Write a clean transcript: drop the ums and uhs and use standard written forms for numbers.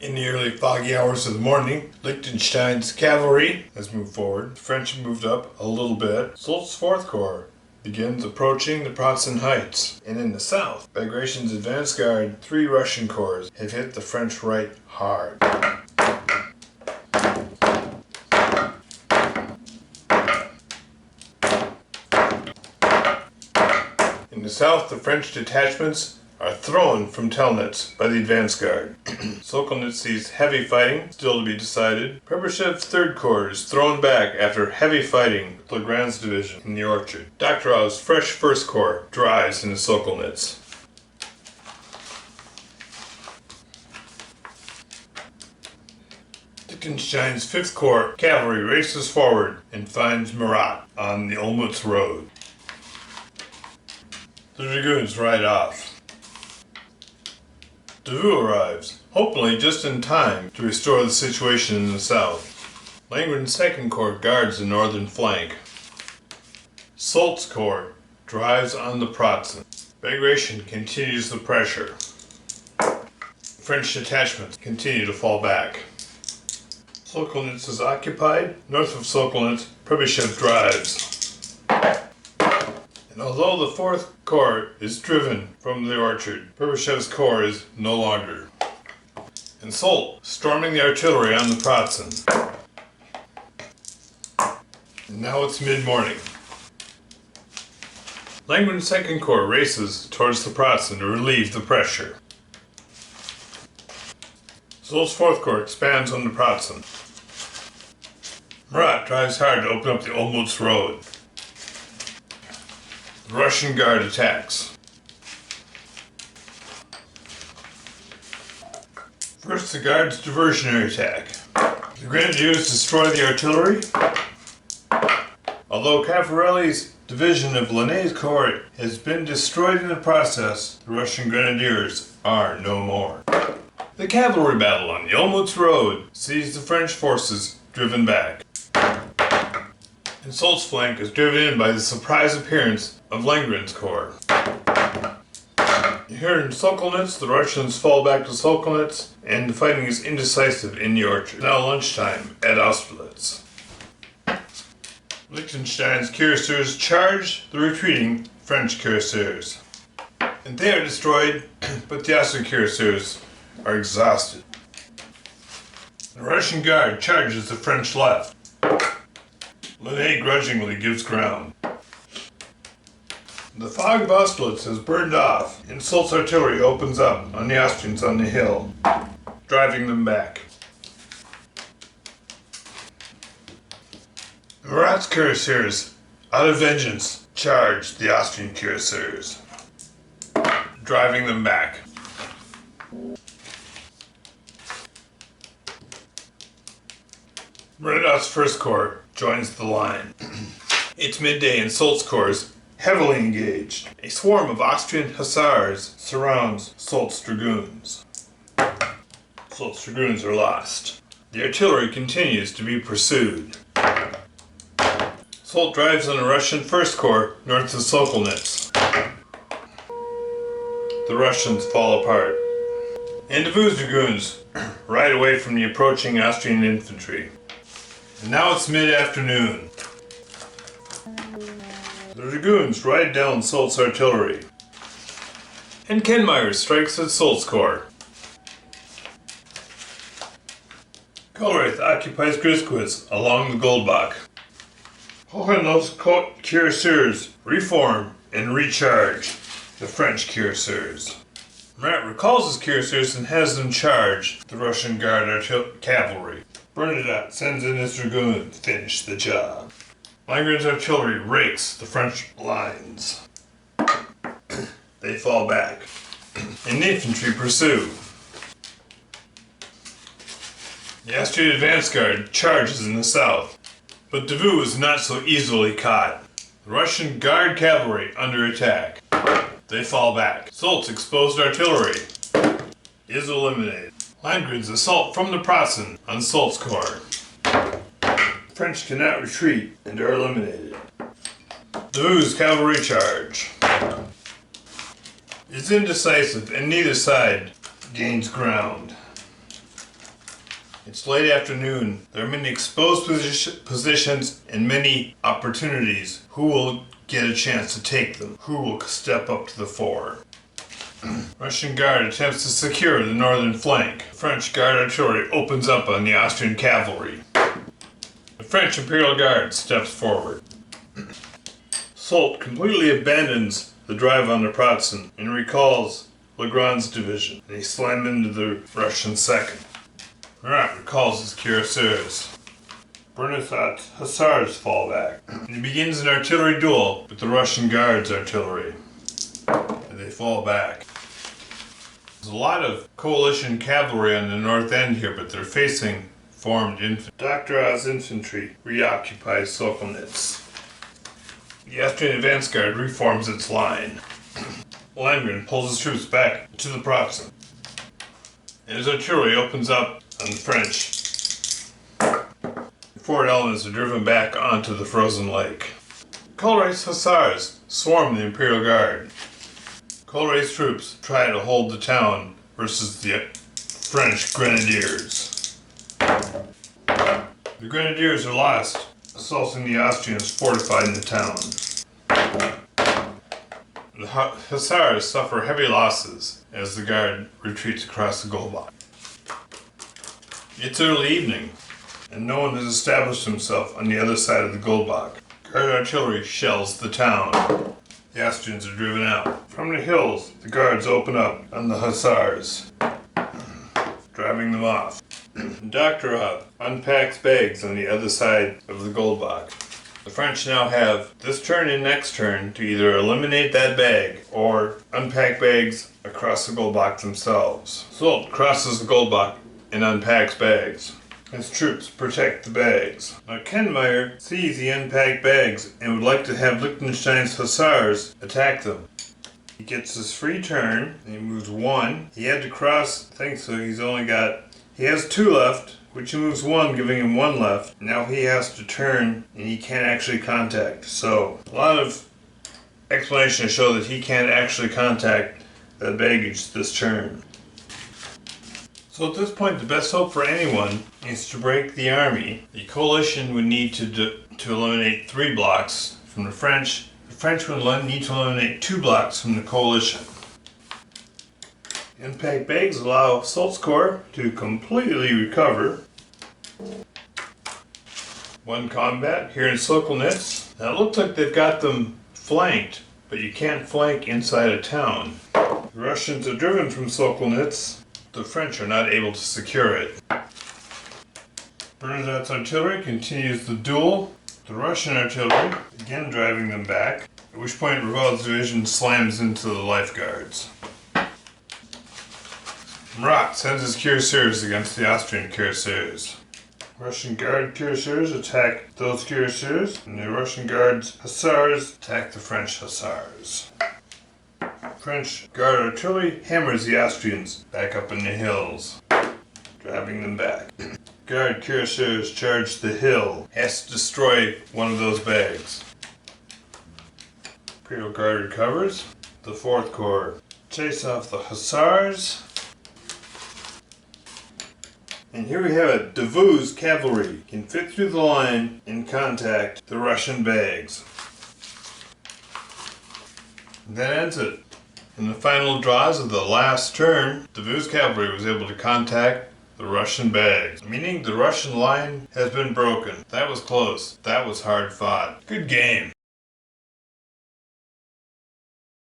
In the early foggy hours of the morning, Liechtenstein's cavalry has moved forward. The French have moved up a little bit. Soult's 4th Corps begins approaching the Pratzen Heights. And in the south, Bagration's advance guard, 3 Russian corps have hit the French right hard. In the south, the French detachments are thrown from Telnitz by the advance guard. Sokolnitz sees heavy fighting, still to be decided. Prebyshev's 3rd Corps is thrown back after heavy fighting with Legrand's division in the orchard. Dokhtarov's fresh 1st Corps drives into Sokolnitz. Liechtenstein's 5th Corps cavalry races forward and finds Murat on the Olmütz road. The dragoons ride off. Davout arrives, hopefully just in time to restore the situation in the south. Langren's 2nd Corps guards the northern flank. Soult's Corps drives on the Pratzen. Bagration continues the pressure. French detachments continue to fall back. Sokolnitz is occupied. North of Sokolnitz, Pribyshev drives. And although the 4th Corps is driven from the orchard, Prebyshev's corps is no longer. And Soult, storming the artillery on the Pratzen. And now it's mid-morning. Langren's 2nd Corps races towards the Pratzen to relieve the pressure. Soult's 4th Corps expands on the Pratzen. Murat drives hard to open up the Olmütz road. The Russian Guard attacks. First, the Guard's diversionary attack. The Grenadiers destroy the artillery. Although Caffarelli's division of Lanné's corps has been destroyed in the process, the Russian Grenadiers are no more. The cavalry battle on the Olmütz road sees the French forces driven back. And Soult's flank is driven in by the surprise appearance of Langren's corps. Here in Sokolnitz, the Russians fall back to Sokolnitz, and the fighting is indecisive in the orchard. Now lunchtime at Austerlitz. Liechtenstein's cuirassiers charge the retreating French cuirassiers. And they are destroyed, but the Austrian cuirassiers are exhausted. The Russian Guard charges the French left. Lanné grudgingly gives ground. The fog of Austerlitz has burned off, and Soult's artillery opens up on the Austrians on the hill, driving them back. Murat's cuirassiers, out of vengeance, charge the Austrian cuirassiers, driving them back. Murat's 1st Corps joins the line. It's midday and Soult's corps is heavily engaged. A swarm of Austrian hussars surrounds Soult's dragoons. Soult's dragoons are lost. The artillery continues to be pursued. Soult drives on the Russian 1st Corps north of Sokolnitz. The Russians fall apart. And Davout's dragoons ride away from the approaching Austrian infantry. And now it's mid-afternoon. The dragoons ride down Soult's artillery. And Kenmeyer strikes at Soult's corps. Kohlrath occupies Griskowitz along the Goldbach. Hohenlohe's cuirassiers reform and recharge the French cuirassiers. Murat recalls his cuirassiers and has them charge the Russian Guard cavalry. Bernadotte sends in his dragoon to finish the job. Langren's artillery rakes the French lines. They fall back, and the infantry pursue. The Austrian advance guard charges in the south, but Davout is not so easily caught. The Russian Guard cavalry under attack. They fall back. Soult's exposed artillery is eliminated. Langren's assault from the Pratzen on Soult's corps. The French cannot retreat and are eliminated. Davout's cavalry charge is indecisive and neither side gains ground. It's late afternoon. There are many exposed positions and many opportunities. Who will get a chance to take them? Who will step up to the fore? Russian Guard attempts to secure the northern flank. French Guard artillery opens up on the Austrian cavalry. The French Imperial Guard steps forward. Soult completely abandons the drive on the Pratzen and recalls Legrand's division, and he slams into the Russian second. Murat recalls his cuirassiers. Bernathat's hussars fall back, and he begins an artillery duel with the Russian Guard's artillery. And they fall back. There's a lot of coalition cavalry on the north end here, but they're facing formed infantry. Dr. Oz infantry reoccupies Sokolnitz. The Austrian advance guard reforms its line. Landgren pulls his troops back to the Pratzen, and his artillery opens up on the French. The forward elements are driven back onto the frozen lake. Colruyt's hussars swarm the Imperial Guard. Colruyt's troops try to hold the town versus the French grenadiers. The grenadiers are lost, assaulting the Austrians fortified in the town. The hussars suffer heavy losses as the guard retreats across the Goldbach. It's early evening, and no one has established himself on the other side of the Goldbach. Guard artillery shells the town. The Austrians are driven out. From the hills, the guards open up on the hussars, driving them off. Doktorov unpacks bags on the other side of the Goldbach. The French now have this turn and next turn to either eliminate that bag or unpack bags across the Goldbach themselves. Soult crosses the Goldbach and unpacks bags. His troops protect the bags. Now Kenmeyer sees the unpacked bags and would like to have Liechtenstein's hussars attack them. He gets his free turn and he moves one. He had to cross, I think so, he has two left, which he moves one, giving him one left. Now he has to turn and he can't actually contact. So a lot of explanation to show that he can't actually contact that baggage this turn. So at this point, the best hope for anyone is to break the army. The coalition would need to eliminate 3 blocks from the French. The French would need to eliminate 2 blocks from the coalition. Impact bags allow Soult's corps to completely recover. One combat here in Sokolnitz. Now it looks like they've got them flanked, but you can't flank inside a town. The Russians are driven from Sokolnitz. The French are not able to secure it. Bernadotte's artillery continues the duel. The Russian artillery, again driving them back, at which point Revel's division slams into the lifeguards. Murat sends his cuirassiers against the Austrian cuirassiers. Russian Guard cuirassiers attack those cuirassiers, and the Russian Guard's hussars attack the French hussars. French Guard artillery hammers the Austrians back up in the hills, driving them back. Guard cuirassiers charge the hill, has to destroy one of those bags. Imperial Guard recovers. The 4th Corps chase off the hussars. And here we have it. Davout's cavalry can fit through the line and contact the Russian bags. And that ends it. In the final draws of the last turn, Davout's cavalry was able to contact the Russian bags, meaning the Russian line has been broken. That was close. That was hard fought. Good game.